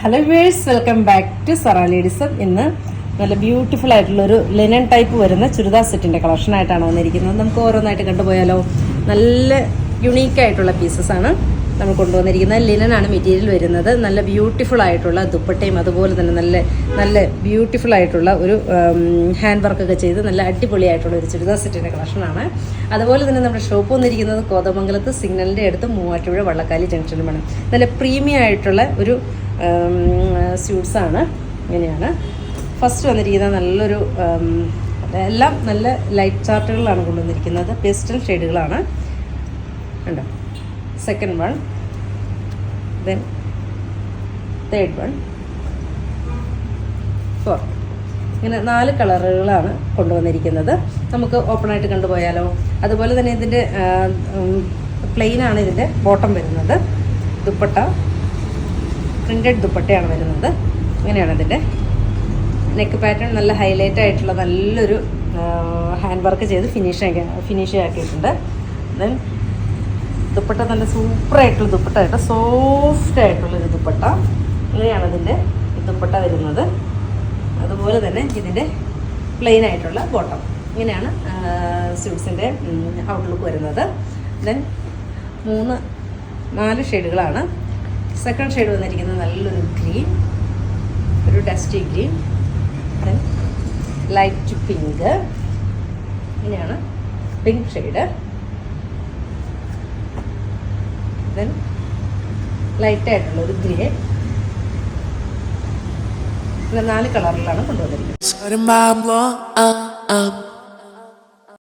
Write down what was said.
Hello viewers, welcome back to സറ ലേഡീസം. ഇന്ന് നല്ല ബ്യൂട്ടിഫുൾ ആയിട്ടുള്ളൊരു ലിനൻ ടൈപ്പ് വരുന്ന ചുരിദാർ സെറ്റിൻ്റെ കളക്ഷനായിട്ടാണ് വന്നിരിക്കുന്നത്. നമുക്ക് ഓരോന്നായിട്ട് കണ്ടുപോയാലോ. നല്ല യുണീക്കായിട്ടുള്ള പീസസാണ് നമ്മൾ കൊണ്ടുവന്നിരിക്കുന്നത്. ലിനനാണ് മെറ്റീരിയൽ വരുന്നത്. നല്ല ബ്യൂട്ടിഫുൾ ആയിട്ടുള്ള ദുപ്പട്ടയും അതുപോലെ തന്നെ നല്ല ബ്യൂട്ടിഫുൾ ആയിട്ടുള്ള ഒരു ഹാൻഡ് വർക്കൊക്കെ ചെയ്ത് നല്ല അടിപൊളിയായിട്ടുള്ള ഒരു ചുരിദാർ സെറ്റിൻ്റെ കളക്ഷനാണ്. അതുപോലെ തന്നെ നമ്മുടെ ഷോപ്പ് വന്നിരിക്കുന്നത് കോതമംഗലത്ത് സിഗ്നലിൻ്റെ അടുത്ത് മൂവാറ്റുപുഴ വള്ളക്കാലി ജംഗ്ഷനിലുമാണ്. നല്ല പ്രീമിയം ആയിട്ടുള്ള ഒരു സ്യൂട്ട്സാണ്. ഇങ്ങനെയാണ് ഫസ്റ്റ് വന്നിരിക്കുന്നത്. നല്ലൊരു എല്ലാം നല്ല ലൈറ്റ് ചാർട്ടുകളാണ് കൊണ്ടുവന്നിരിക്കുന്നത്. പേസ്റ്റൽ ഷെയ്ഡുകളാണ് കണ്ടോ. Second one, then third one, fourth, ഇങ്ങനെ 4 കളറുകളാണ് കൊണ്ടുവന്നിരിക്കുന്നത്. നമുക്ക് ഓപ്പണായിട്ട് കണ്ടുപോയാലോ. അതുപോലെ തന്നെ ഇതിൻ്റെ പ്ലെയിനാണ് ഇതിൻ്റെ ബോട്ടം വരുന്നത്. ദുപ്പട്ട പ്രിൻറ്റഡ് ദുപ്പട്ടയാണ് വരുന്നത്. ഇങ്ങനെയാണ് ഇതിൻ്റെ നെക്ക് പാറ്റേൺ. നല്ല ഹൈലൈറ്റ് ആയിട്ടുള്ള നല്ലൊരു ഹാൻഡ് വർക്ക് ചെയ്ത് ഫിനിഷ് ആക്കിയിട്ടുണ്ട്. ദെൻ ദുപ്പട്ട നല്ല സൂപ്പറായിട്ടുള്ള ദുപ്പട്ട ആയിട്ട് സോഫ്റ്റ് ആയിട്ടുള്ളൊരു ദുപ്പട്ട. ഇങ്ങനെയാണ് ഇതിൻ്റെ ദുപ്പട്ട വരുന്നത്. അതുപോലെ തന്നെ ഇതിൻ്റെ പ്ലെയിൻ ആയിട്ടുള്ള ബോട്ടം. ഇങ്ങനെയാണ് സ്യൂട്ട്സിൻ്റെ ഔട്ട്ലുക്ക് വരുന്നത്. ദെൻ 4 ഷെയ്ഡുകളാണ്. സെക്കൻഡ് ഷെയ്ഡ് വന്നിരിക്കുന്നത് നല്ലൊരു ഗ്രീൻ, ഒരു dusty green, then light pink, ഇങ്ങനെയാണ് പിങ്ക് ഷെയ്ഡ്, ദെൻ ലൈറ്റായിട്ടുള്ളൊരു ഗ്രേ. ഇങ്ങനെ 4 കളറിലാണ് കൊണ്ടുവന്നിരിക്കുന്നത്.